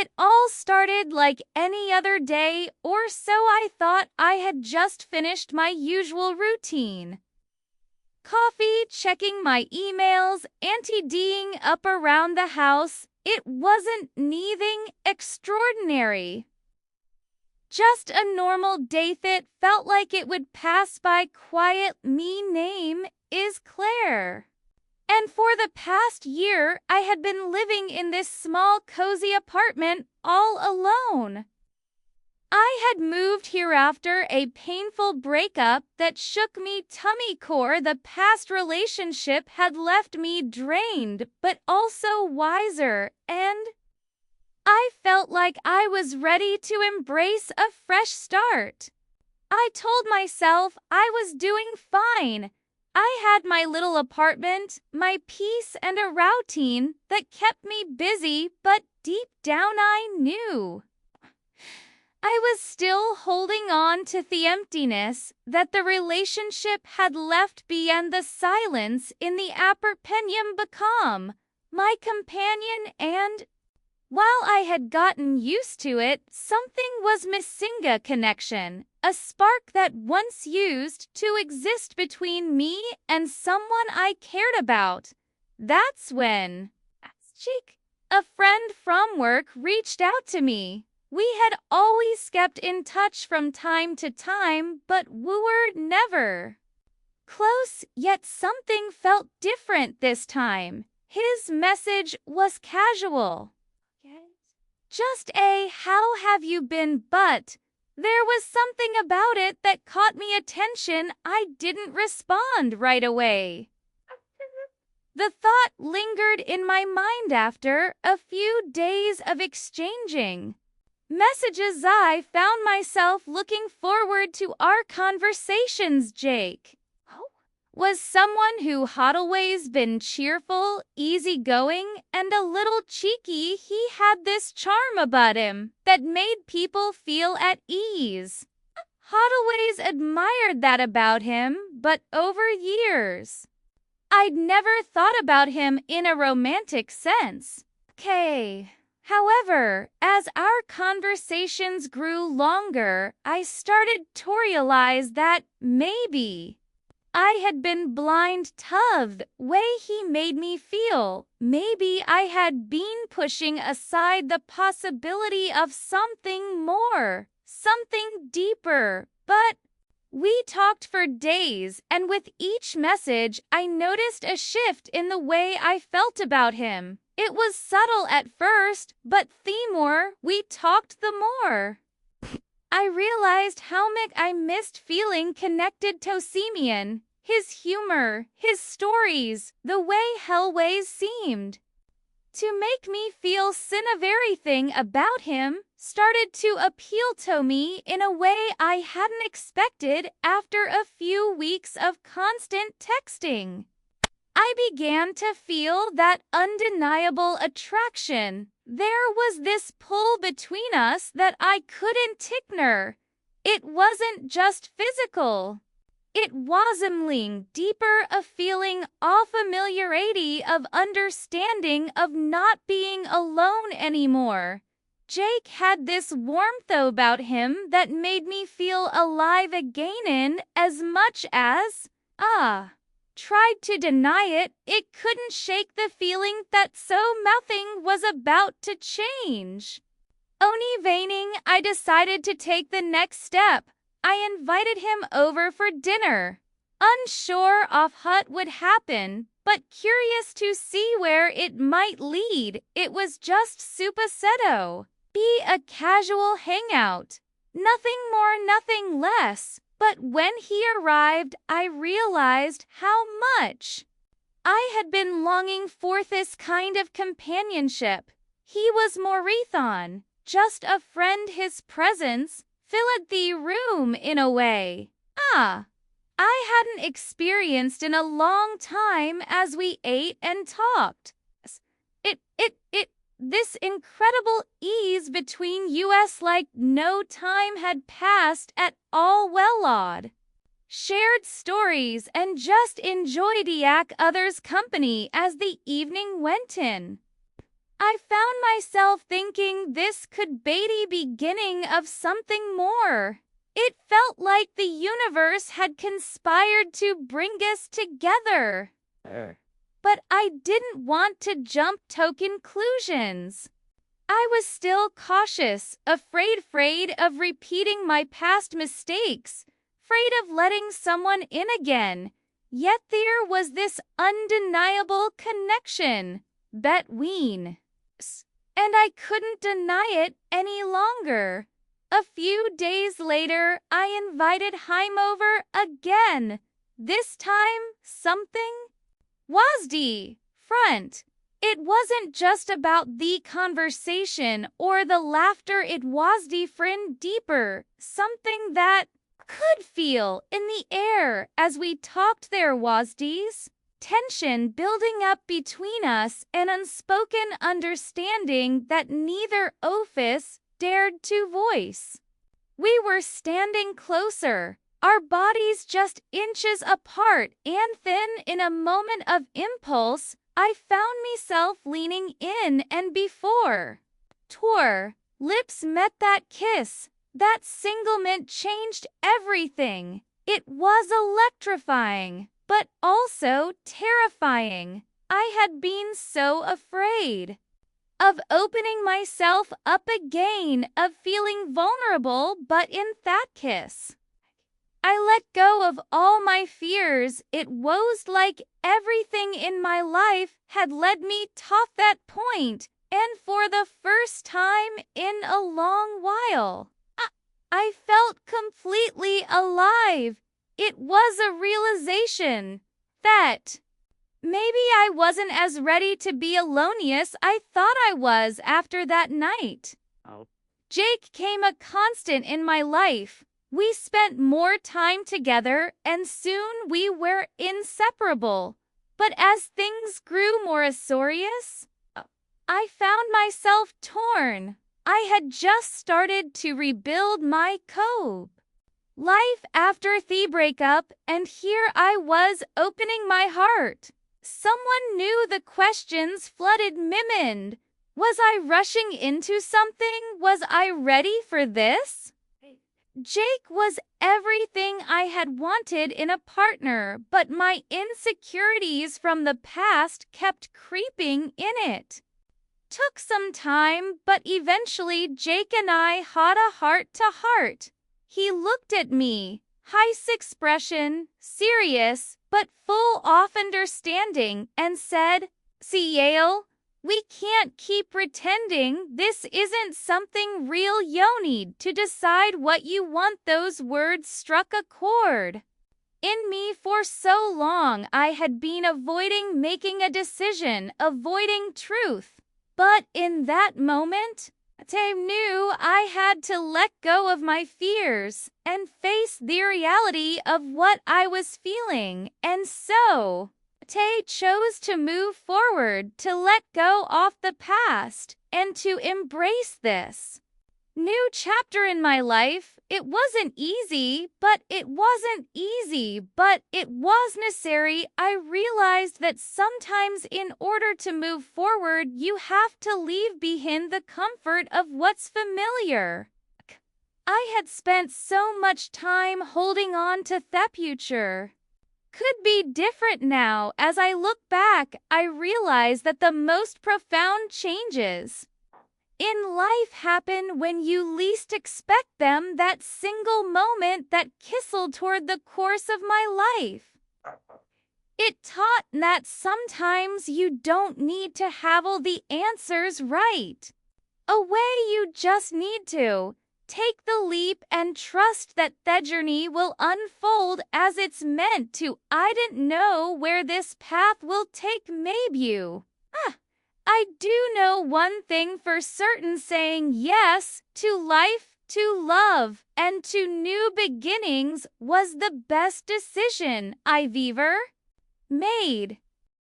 It all started like any other day, or so I thought. I had just finished my usual routine. Coffee, checking my emails, Auntie-D'ing up around the house. It wasn't anything extraordinary. Just a normal day that felt like it would pass by quiet. Me name is Claire. And for the past year, I had been living in this small, cozy apartment all alone. I had moved here after a painful breakup that shook me tummy core. The past relationship had left me drained, but also wiser, and I felt like I was ready to embrace a fresh start. I told myself I was doing fine. I had my little apartment, my peace, and a routine that kept me busy, but deep down I knew I was still holding on to the emptiness that the relationship had left behind. The silence in the apartment became my companion, and while I had gotten used to it, something was missing: a connection, a spark that once used to exist between me and someone I cared about. That's when a friend from work reached out to me. We had always kept in touch from time to time, but we were never close, yet something felt different this time. His message was casual. Just a "how have you been?" but there was something about it that caught me attention. I didn't respond right away. The thought lingered in my mind after a few days of exchanging messages. I found myself looking forward to our conversations. Jake was someone who had always been cheerful, easygoing, and a little cheeky. He had this charm about him that made people feel at ease. Had always admired that about him, but over years, I'd never thought about him in a romantic sense. However, as our conversations grew longer, I started to realize that maybe I had been blind to the way he made me feel. Maybe I had been pushing aside the possibility of something more, something deeper. But we talked for days, and with each message, I noticed a shift in the way I felt about him. It was subtle at first, but the more we talked, the more I realized how much I missed feeling connected to Simeon. His humor, his stories, the way he always seemed to make me feel seen. Everything about him started to appeal to me in a way I hadn't expected. After a few weeks of constant texting, I began to feel that undeniable attraction. There was this pull between us that I couldn't ignore. It wasn't just physical. It was something deeper, a feeling of familiarity, of understanding, of not being alone anymore. Jake had this warmth about him that made me feel alive again, and as much as tried to deny it, it couldn't shake the feeling that nothing was about to change. Only veining, I decided to take the next step. I invited him over for dinner, unsure of what would happen, but curious to see where it might lead. It was just supposed be a casual hangout. Nothing more, nothing less. But when he arrived, I realized how much I had been longing for this kind of companionship. He was more than just a friend. His presence filled the room in a way I hadn't experienced in a long time. As we ate and talked, this incredible ease between us, like no time had passed at all. Shared stories and just enjoyed others' company as the evening went in. I found myself thinking this could be the beginning of something more. It felt like the universe had conspired to bring us together. But I didn't want to jump to conclusions. I was still cautious, afraid of repeating my past mistakes, afraid of letting someone in again. Yet there was this undeniable connection between us, and I couldn't deny it any longer. A few days later, I invited him over again. This time, something was different. It wasn't just about the conversation or the laughter, it was different, deeper, something that could feel in the air as we talked. There was this tension building up between us, an unspoken understanding that neither of us dared to voice. We were standing closer, our bodies just inches apart, and then in a moment of impulse, I found myself leaning in, and before our lips met, that kiss, that single moment changed everything. It was electrifying, but also terrifying. I had been so afraid of opening myself up again, of feeling vulnerable, but in that kiss, I let go of all my fears. It was like everything in my life had led me to that point, and for the first time in a long while, I felt completely alive. It was a realization that maybe I wasn't as ready to be alone as I thought I was after that night. Jake came a constant in my life. We spent more time together, and soon we were inseparable. But as things grew more serious, I found myself torn. I had just started to rebuild my life after the breakup, and here I was opening my heart. Someone knew. The questions flooded my mind. Was I rushing into something? Was I ready for this? Jake was everything I had wanted in a partner, but my insecurities from the past kept creeping in. It took some time, but eventually Jake and I had a heart-to-heart. He looked at me, his expression, serious, but full of understanding, and said, "See, Yale, we can't keep pretending this isn't something real. You need to decide what you want." Those words struck a chord in me. For so long I had been avoiding making a decision, avoiding truth. But in that moment, I knew I had to let go of my fears and face the reality of what I was feeling. And so I chose to move forward, to let go of the past, and to embrace this new chapter in my life. It wasn't easy, but it was necessary. I realized that sometimes in order to move forward, you have to leave behind the comfort of what's familiar. I had spent so much time holding on to the future. Could be different now. As I look back, I realize that the most profound changes in life happen when you least expect them. That single moment that kissled toward the course of my life. It taught that sometimes you don't need to have all the answers right away. You just need to take the leap and trust that the journey will unfold as it's meant to. I didn't know where this path will take. Maybe you. I do know one thing for certain: saying yes to life, to love, and to new beginnings was the best decision I've ever made.